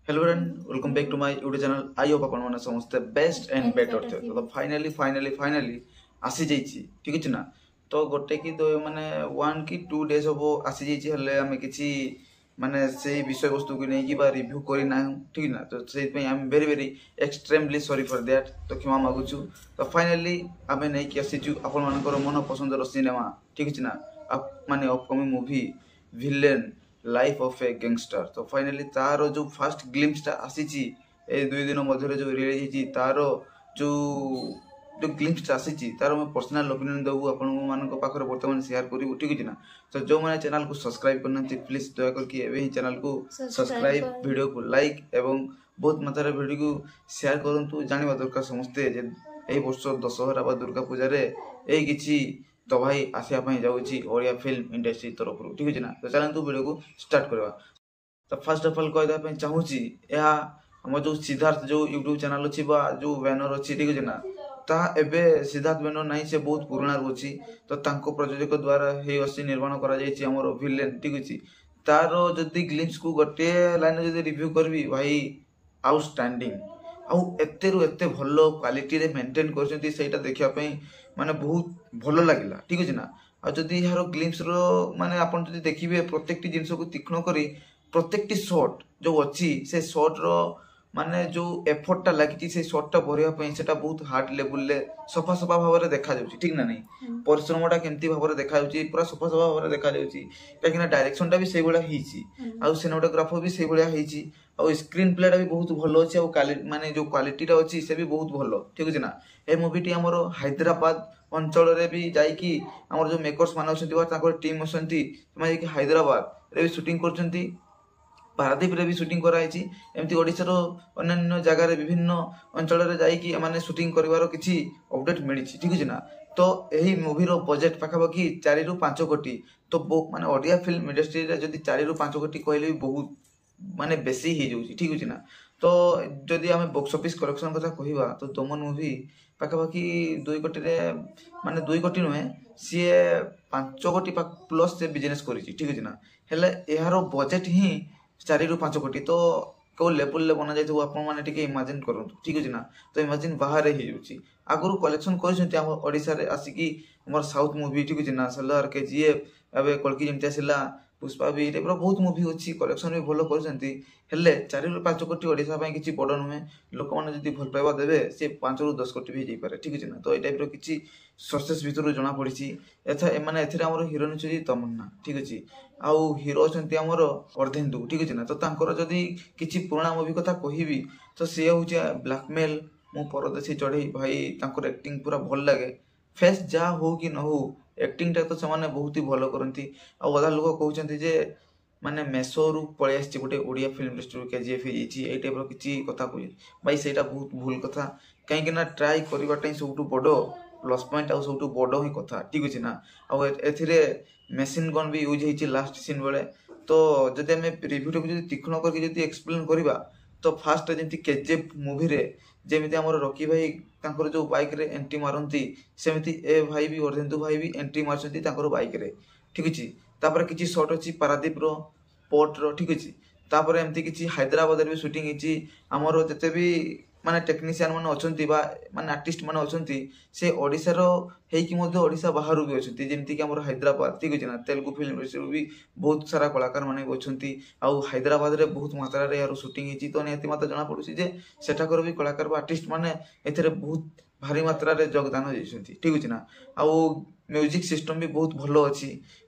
Hello friend, welcome back to my YouTube channel. I hope आपण माने समस्त best and better थे। तो फाइनली फाइनली फाइनली आसी जाइछि, ठीक अछि ना। तो गोटे कि दो माने 1 की 2 डेज हबो आसी जाइछि, हले हमें किछि माने से विषय वस्तु को नै कि बा रिव्यू करि ना, ठीक ना। तो से पे I am very very extremely sorry for that. तो क्षमा मागुछु। तो फाइनली हमें नै कि आसी छु आपण मानकर मन पसंदर सिनेमा, ठीक अछि ना। माने upcoming movie villain life of A gangster. तो फाइनली तार जो फर्स्ट ग्लिम्स आसी ए 2 दिन मध्य जो रिलीज होती तार जो जो ग्लिम्स आसी तार मैं पर्सनल ओपिनियन देबू आपण मान पाखे बर्तमान शेयर करूँ, ठीक है ना। तो जो मैंने चैनल को सब्सक्राइब करना प्लीज दया करके एवं चैनल को सब्सक्राइब, वीडियो को लाइक एवं बहुत मात्रा वीडियो को शेयर करूँ। जाना दरकार समस्ते ए वर्ष दशहरा बा दुर्गा पूजा रे किसी तो भाई आसापी जाऊँगी ओडिया फिल्म इंडस्ट्री तरफ, ठीक है ना। तो चलते वीडियो को स्टार्ट करवा। तो फर्स्ट ऑफ ऑल कहदें चाहूँगी आम जो सिद्धार्थ जो यूट्यूब चैनल अच्छी जो बैनर अच्छी, ठीक है ना। ता एबे सिद्धार्थ बैनर नहीं से बहुत पुराना अच्छी। तो तांको प्रयोजक द्वारा हे असी निर्माण करा जायछि हमर विलेन, ठीक अछि। तार जदि ग्लिम्स को गोटे लाइन जदि रिव्यू करबी भाई आउटस्टैंडिंग आउ एतेरु एते भलो क्वालिटी रे मेंटेन करछन्ती, सेटा देखिया पई माने बहुत भलो लागिला, ठीक अछि ना। आ जदि यार ग्लिम्स रो माने आपण जदि देखिबे प्रत्येकटी जिंस को तीक्ष्ण करी प्रत्येकटी शॉट जो अच्छी से शॉट रो माने जो एफर्टटा लगी से शॉटटा भरिया पई सेटा बहुत हार्ड लेवल ले सफा सफा भाव में देखा जाउची, ठीक ना नहीं। परिश्रमटा केमती भाव में देखा जाउची, पूरा सफा सफा भाव में देखा जाउची। काकि डायरेक्शनटा भी सेई बळा हिची आ सिनेमेटोग्राफर भी सेई बळा हिची आ स्क्रीन प्लेटा भी बहुत भलो अछि आ माने जो क्वालिटीटा अछि से भी बहुत भलो, ठीक अछि ना। ए मूवीटी हमर हैदराबाद अंचल रे भी जाई कि हमर जो मेकर्स मान अछंती बा ताकर टीम अछंती माने कि हैदराबाद रे भी शूटिंग करछंती, पारादीप रे भी शूटिंग कराई। एमती ओडिशार अन्य जगह विभिन्न अंचल जाइकी माने शूटिंग करिवार किछि अपडेट मिली, ठीक है ना। तो यही मूवी बजेट पाखापाखि 4 ରୁ 5 कोटी। तो माने ओडिया फिल्म इंडस्ट्री रे जदि 4 ରୁ 5 कोटी कहले भी बहुत माने बेसी ही जाउची, ठीक है ना। तो जदि आमे बॉक्स ऑफिस कलेक्शन कथा कहिबा तो दमन मूवी पाखापाखि 2 कोटी रे माने 2 कोटी नुहे सी 5 कोटी प्लस से बिजनेस करिछि, ठीक है ना। हेले एहारो बजेट ही 4 ରୁ 5 कोटी। तो कौ लेवल बना जाइए आप इमाजिन करूँ, ठीक है ना। तो इमाजिन बाहर ही आगुरी कलेक्शन कर आसिकी आम साउथ मुवी, ठीक है ना। सलार KGF एवं कल्कि जमी आसला पुष्पा भी टाइप बहुत मुवी अच्छी कलेक्शन भी भल कर 4 ରୁ 5 कोटी ओडिशा किसी बड़ नुहे। लोक मैंने जब भल पाइबा देवे सी 5 ରୁ 10 कोटी भी जापे, ठीक है ना। तो ये टाइप किसी सक्सेस भितर जना पड़ी माने हिरोइन अच्छी तमन्ना, ठीक अच्छे आउ हिरो अच्छा आमर अर्धेन्दु, ठीक है ना। तो तांकर जदि किसी पुराना मुवी कथा कहबी तो सी हूँ ब्लैकमेल मु परदेशी चढ़ई भाई तांकर एक्टिंग पूरा भल लगे। फेस जा हो कि न हो एक्टिंगटा तो से बहुत ही भल करती। अधा लोक कहते जे माने मेसो रु पलि आसी गोटे ओडिया फिल्म इंडस्ट्री KGF ये टाइप किसी कथा कह भाई सेटा बहुत भूल कथा। कहीं ट्राई करवाटा सब बड़ प्लस पॉइंट आ सब बड़ ही कथा, ठीक अच्छे ना। आए मेसीन गन भी यूज होती लास्ट सीन बेले। तो जदि आम रिव्यूटा को तीक्ष्ण करके एक्सप्लेन करवा तो फास्ट जमी KGF मूवी रे जमी आम रॉकी भाई तांकर जो बाइक रे एंट्री मारती सेमती ए भाई भी अर्धेन्दु भाई भी एंट्री मारती बाइक रे, ठीक अच्छे। तापर किसी शॉट अच्छी पारादीप रो पोर्ट रो, ठीक अच्छे। तापर एमती किसी हैदराबाद भी शूटिंग होती आमर जिते भी माने टेक्नीशियन माने अछंती बा माने आर्टिस्ट माने अछंती से ओडिसा रो हेकी मध्ये ओडिसा बाहर भी अछंती, जेमती कि हमर हैदराबाद, ठीक अछि ना। तेलुगु फिल्म इंडस्ट्री भी बहुत सारा कलाकार माने अछंती आ हैदराबाद रे बहुत मात्रा रे यार शूटिंग हिची। तो नियति मात्रा जना पडुसी जे सेठाकर भी कलाकार बा आर्टिस्ट माने एथरे बहुत भारी मात्रा रे योगदान दैछंती, ठीक अछि ना। आ म्यूजिक सिस्टम भी बहुत भलो अछि,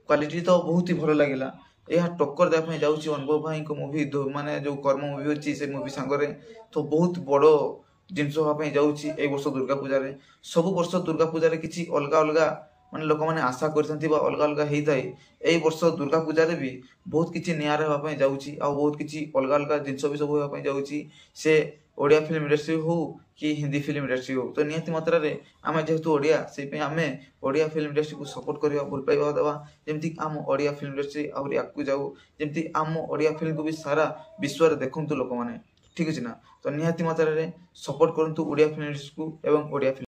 क्वालिटी तो बहुत ही भलो लागिला। यह टक्कर देवा जाऊँगी अनुभव भाई को मूवी माने जो कर्म मूवी अच्छी से मूवी सांगरे। तो बहुत बड़ जिनस हाँपाई जाऊँगी ए वर्ष दुर्गा पूजा रे। सब वर्ष दुर्गा पूजा रे किसी अलग अलग माने लोक मैंने आशा करते अलग अलग होता है। यही वर्ष दुर्गा पूजा रे भी बहुत किसी निआर हाँपाई जाऊँगी आ बहुत किसी अलग अलग जिनस भी सब हाँपाई जाऊँगी से ओडिया फिल्म इंडस्ट्री हो कि हिंदी फिल्म इंडस्ट्री हो। तो निहती मात्रा रे आम जेहेतु ओडिया से आम ओडिया फिल्म इंडस्ट्री को सपोर्ट करवा भल पाइबा देवा जमी आम ओडिया फिल्म इंडस्ट्री आहरी आगू जाऊ जमी आम ओडिया फिल्म को भी सारा विश्व देखु लोक मैंने, ठीक अच्छे ना। तो निहती मात्रा रे सपोर्ट करूँ ओडिया फिल्म इंडस्ट्री को एवं ओडिया फिल्म।